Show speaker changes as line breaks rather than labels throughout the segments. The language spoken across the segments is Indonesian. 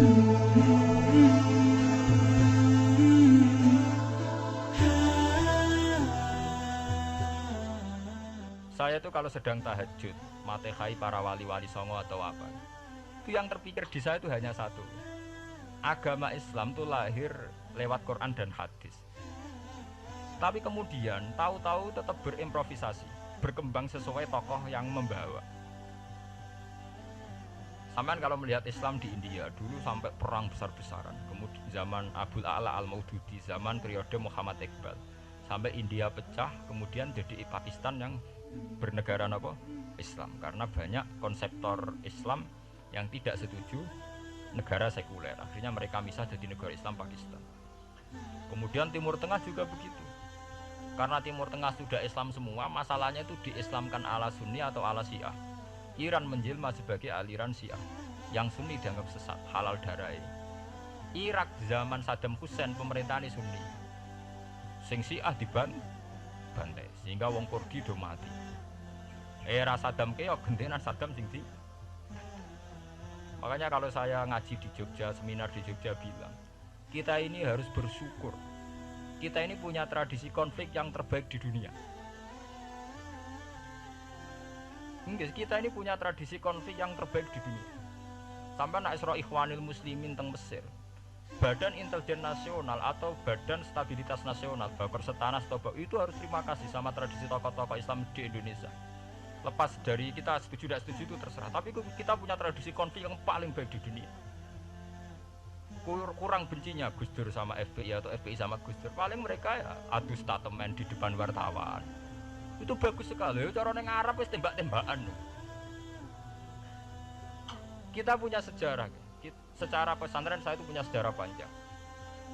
Saya itu kalau sedang tahajud, matehai para wali-wali songo atau apa, itu yang terpikir di saya itu hanya satu. Agama Islam itu lahir lewat Quran dan hadis. Tapi kemudian tahu-tahu tetap berimprovisasi, berkembang sesuai tokoh yang membawa. Sampai kalau melihat Islam di India dulu sampai perang besar-besaran, kemudian zaman Abul A'la Al-Maududi, zaman periode Muhammad Iqbal, sampai India pecah, kemudian jadi Pakistan yang bernegara apa? Islam, karena banyak konseptor Islam yang tidak setuju negara sekuler. Akhirnya mereka misah jadi negara Islam Pakistan. Kemudian Timur Tengah juga begitu. Karena Timur Tengah sudah Islam semua, masalahnya itu diislamkan ala Sunni atau ala Syiah. Iran menjelma sebagai aliran Syiah. Yang Sunni dianggap sesat, halal darai. Irak zaman Saddam Hussein pemerintahan Sunni. Sing Syiah dibantai, sehingga wong Kurdi do mati. Era Saddam keok gentenan Saddam sing di. Makanya kalau saya ngaji di Jogja, seminar di Jogja bilang, kita ini harus bersyukur. Kita ini punya tradisi konflik yang terbaik di dunia. Kita ini punya tradisi konflik yang terbaik di dunia. Sampai nak Isra Ikhwanil Muslimin teng Mesir, Badan Intelijen Nasional atau Badan Stabilitas Nasional, Bakor Setanas itu harus terima kasih sama tradisi tokoh-tokoh Islam di Indonesia. Lepas dari kita setuju tidak setuju itu terserah, tapi kita punya tradisi konflik yang paling baik di dunia. Kurang bencinya Gus Dur sama FPI atau FPI sama Gus Dur, paling mereka ya, adu statement di depan wartawan. Itu bagus sekali. Cara neng Arab wis tembak-tembakan. Kita punya sejarah. Secara pesantren saya itu punya sejarah panjang.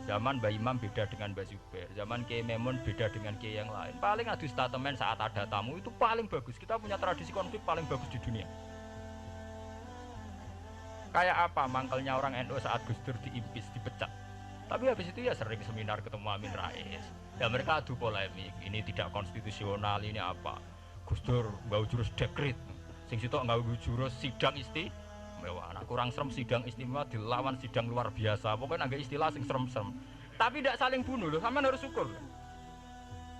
Zaman Mbah Imam beda dengan Mbah Zubair, zaman Kiai Memun beda dengan Kiai yang lain. Paling adu statement saat ada tamu itu paling bagus. Kita punya tradisi konflik paling bagus di dunia. Kayak apa mangkelnya orang NU saat Gus Dur diimpis, dipecat. Tapi habis itu ya sering seminar ketemu Amin Rais. Ya mereka adu polemik, ini tidak konstitusional, ini apa. Gus Dur nggawe jurus dekret. Sing sitok nggawe jurus sidang istimewa. Nah, kurang serem sidang istimewa dilawan sidang luar biasa. Pokoknya agak istilah sing serem-serem. Tapi tidak saling bunuh loh, sampean harus syukur.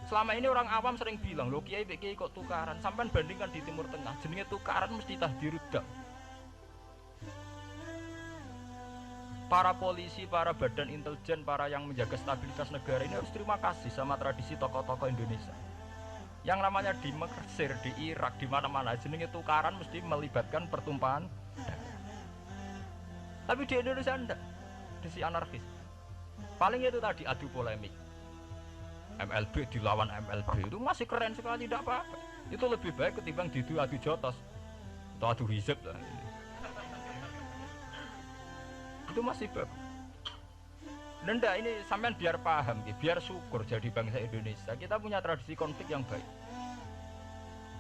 Selama ini orang awam sering bilang, "Loh kiai kok tukaran?" Sampean bandingkan di Timur Tengah, jenenge tukaran mesti tahdirudam. Para polisi, para badan intelijen, para yang menjaga stabilitas negara ini harus terima kasih sama tradisi tokoh-tokoh Indonesia. Yang namanya di Mesir, di Irak, di mana-mana jenenge tukaran mesti melibatkan pertumpahan. Tapi di Indonesia enggak, di anarkis. Paling itu tadi adu polemik. MLB dilawan MLB itu masih keren sekali, tidak apa-apa. Itu lebih baik ketimbang adu jotos atau adu hizib lah. Itu masih bagus. Dan enggak, ini sampean biar paham, biar syukur jadi bangsa Indonesia. Kita punya tradisi konflik yang baik.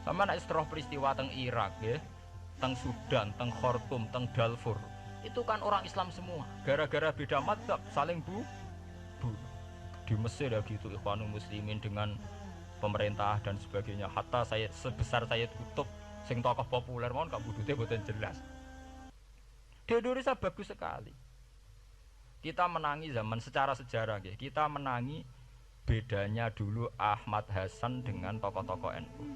Sama nak setelah peristiwa teng Irak, ya, teng Sudan, teng Khartoum, teng Darfur, itu kan orang Islam semua. Gara-gara beda madzhab saling bunuh. Di Mesir ya gitu, Ikhwanul Muslimin dengan pemerintah dan sebagainya. Hatta saya sebesar saya tutup, sing tokoh populer mohon gak budutnya boten jelas. Di Indonesia bagus sekali. Kita menangi zaman secara sejarah, ya. Kita menangi bedanya dulu Ahmad Hasan dengan tokoh-tokoh NU.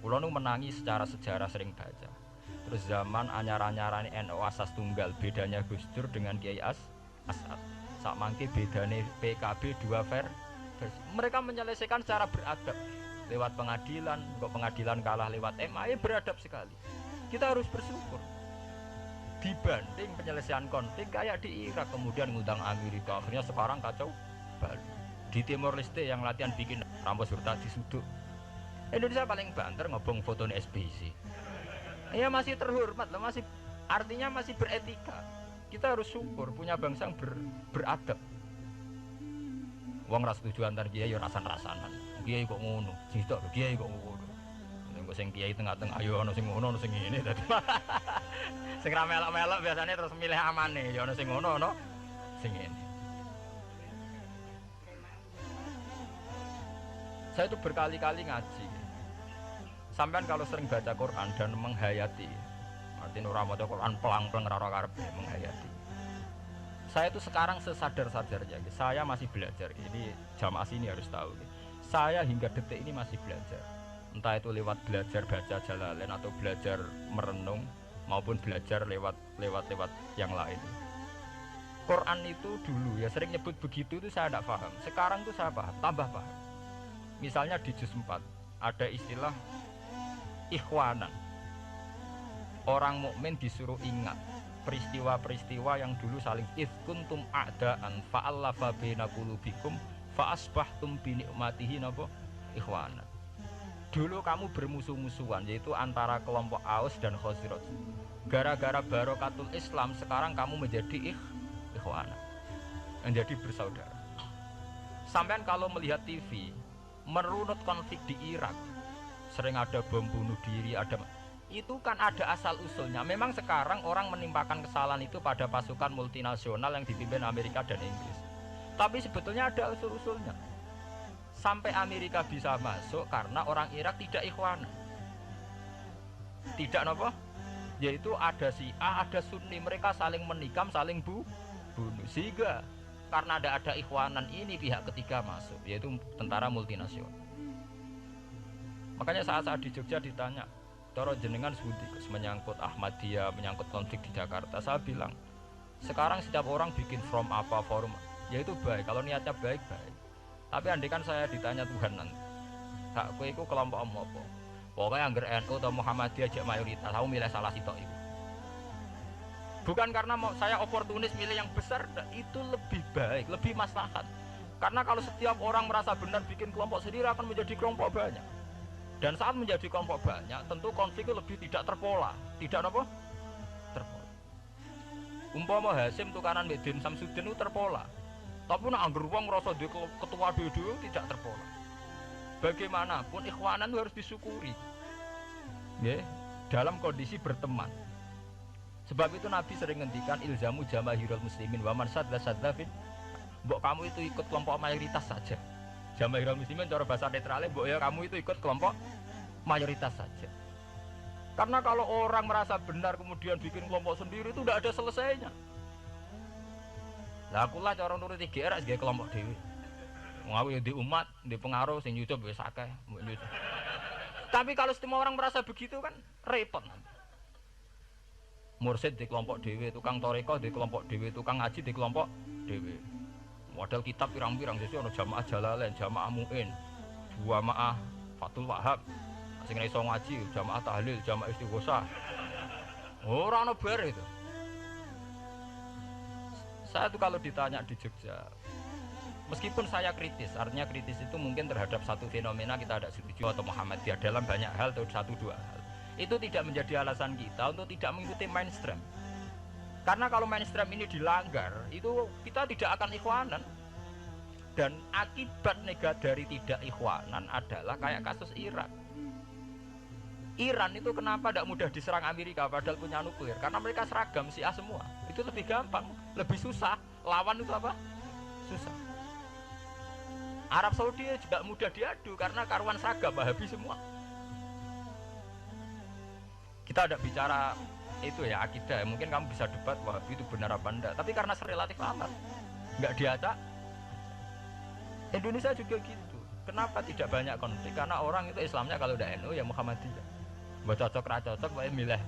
Kulo nu menangi secara sejarah sering baca. Terus zaman anyar-anyarane NU asas tunggal, bedanya Gus Dur dengan Kiai As'ad. Sak mangke bedane PKB dua versi. Mereka menyelesaikan secara beradab lewat pengadilan, kok pengadilan kalah lewat MA, beradab sekali. Kita harus bersyukur. Dibanding penyelesaian konflik kayak di Irak kemudian ngundang Amerika, akhirnya sekarang kacau baru. Di Timor Leste yang latihan bikin Ramos Hurta disuduk. Indonesia paling banter ngobong foto SBC. Ya masih terhormat loh, masih artinya masih beretika. Kita harus syukur punya bangsa yang beradab. Wong ras setuju antar kiai yo rasan-rasanan. Kiai kok ngono, sing tok kiai kok ngono. Nek sing kiai tengah-tengah ayo ana sing ngono, ana sing ngene dadi. Sing ra melok-melok biasanya terus milih amane, ya ana sing ngono, ana sing ngene. Saya itu berkali-kali ngaji. Sampean kalau sering baca Quran dan menghayati, artinya ora maca Quran pelang-pelang ora karepe menghayati. Saya itu sekarang sesadar-sadarnya, saya masih belajar. Ini jamaah sini harus tahu. Saya hingga detik ini masih belajar. Entah itu lewat belajar baca Jalalain atau belajar merenung maupun belajar lewat yang lain. Quran itu dulu ya sering nyebut begitu itu saya tidak paham. Sekarang tuh saya paham, tambah paham. Misalnya di juz 4 ada istilah ikhwanan. Orang mukmin disuruh ingat peristiwa-peristiwa yang dulu saling kuntum a'daan fa'allafa baina qulubikum fa'asbahtum bi ni'matihi napa ikhwanan. Dulu kamu bermusuh-musuhan yaitu antara kelompok Aus dan Khazraj. Gara-gara barokatul Islam sekarang kamu menjadi ikhwanan. Menjadi bersaudara. Sampean kalau melihat TV merunut konflik di Irak, sering ada bom bunuh diri, itu kan ada asal-usulnya. Memang sekarang orang menimpakan kesalahan itu pada pasukan multinasional yang dipimpin Amerika dan Inggris. Tapi sebetulnya ada usul-usulnya. Sampai Amerika bisa masuk karena orang Irak tidak ikhwan. Tidak apa? Yaitu ada Syiah, ada Sunni, mereka saling menikam, saling bunuh. Sehingga karena ada ikhwanan ini pihak ketiga masuk, yaitu tentara multinasional. Makanya saat di Jogja ditanya, Toro jenengan sebuti menyangkut Ahmadiyah, menyangkut konflik di Jakarta. Saya bilang, sekarang setiap orang bikin from apa forum, yaitu baik. Kalau niatnya baik-baik. Tapi andai kan saya ditanya Tuhan nanti, hak kowe iku kelompok apa? Pokoknya angger NU atau Muhammadiyah aja mayoritas, aku milih salah sitok itu. Bukan karena saya oportunis milih yang besar, itu lebih baik, lebih maslahat. Karena kalau setiap orang merasa benar bikin kelompok sendiri akan menjadi kelompok banyak. Dan saat menjadi kelompok banyak, tentu konflik itu lebih tidak terpola. Tidak apa? Terpola. Umpama Hasim tukaran mbek Din Samsudin itu terpola. Tapi nek angger wong ngrasa dhewe ketua dhewe tidak terpola. Bagaimanapun ikhwanan harus disyukuri. Nggih, dalam kondisi berteman. Sebab itu Nabi sering ngendikan ilzamu jamaahirul muslimin wa man sadda fin. Mbok kamu itu ikut kelompok mayoritas saja. Jamaahirul muslimin cara bahasa netralnya mbok ya kamu itu ikut kelompok mayoritas saja. Karena kalau orang merasa benar kemudian bikin kelompok sendiri itu tidak ada selesainya. Lah akulah cara nuruti GR sebagai kelompok dewi. Wong aku ya di umat, di pengaruh sing YouTube wis akeh, mbok YouTube. Tapi kalau semua orang merasa begitu kan repot nanti. Mursid di kelompok dewi, tukang toreko di kelompok dewi, tukang ngaji di kelompok dewi. Model kitab pirang-pirang sesi ono jamaah Jalalain, jamaah Mu'in, jamaah Fathul Wahab, sing iso ngaji, jamaah tahlil, jamaah istighosah. Ora ono bar itu. Saya tuh kalau ditanya di Jogja, meskipun saya kritis, artinya kritis itu mungkin terhadap satu fenomena kita ada setuju atau Muhammadiyah dalam banyak hal atau satu dua hal. Itu tidak menjadi alasan kita untuk tidak mengikuti mainstream. Karena kalau mainstream ini dilanggar, itu kita tidak akan ikhwanan. Dan akibat negatif dari tidak ikhwanan adalah kayak kasus Irak. Iran itu kenapa tidak mudah diserang Amerika padahal punya nuklir? Karena mereka seragam Syiah semua. Itu lebih gampang, lebih susah. Lawan itu apa? Susah. Arab Saudi juga mudah diadu karena karuan seragam Wahabi semua. Kita ada bicara itu ya akidah, mungkin kamu bisa debat Wahabi itu benar apa enggak, tapi karena relatif aman enggak diacak. Indonesia juga gitu. Kenapa tidak banyak konflik? Karena orang itu Islamnya kalau udah NU ya Muhammadiyah. Mbak cocok ra cocok wae milih.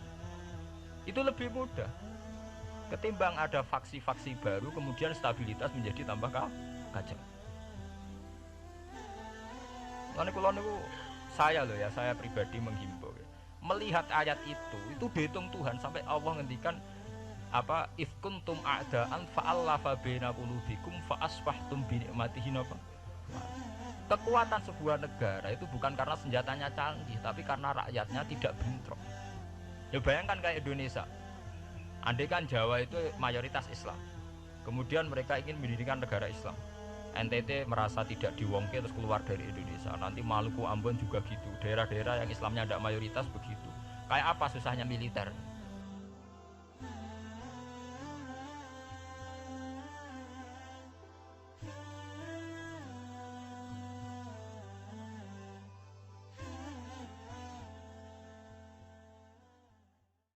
Itu lebih mudah. Ketimbang ada faksi-faksi baru kemudian stabilitas menjadi tambah kacau. Lalu kalau niku saya loh ya, saya pribadi menghimbau ya. Melihat ayat itu dihitung Tuhan sampai Allah ngendikan apa ifkuntum a'daan fa'allafa baina qulubikum fa'asbahtum bi ni'matihi napa. Kekuatan sebuah negara itu bukan karena senjatanya canggih, tapi karena rakyatnya tidak bentrok. Ya bayangkan kayak Indonesia. Andai kan Jawa itu mayoritas Islam. Kemudian mereka ingin mendirikan negara Islam. NTT merasa tidak diwongke terus keluar dari Indonesia. Nanti Maluku, Ambon juga gitu. Daerah-daerah yang Islamnya tidak mayoritas begitu. Kayak apa susahnya militer?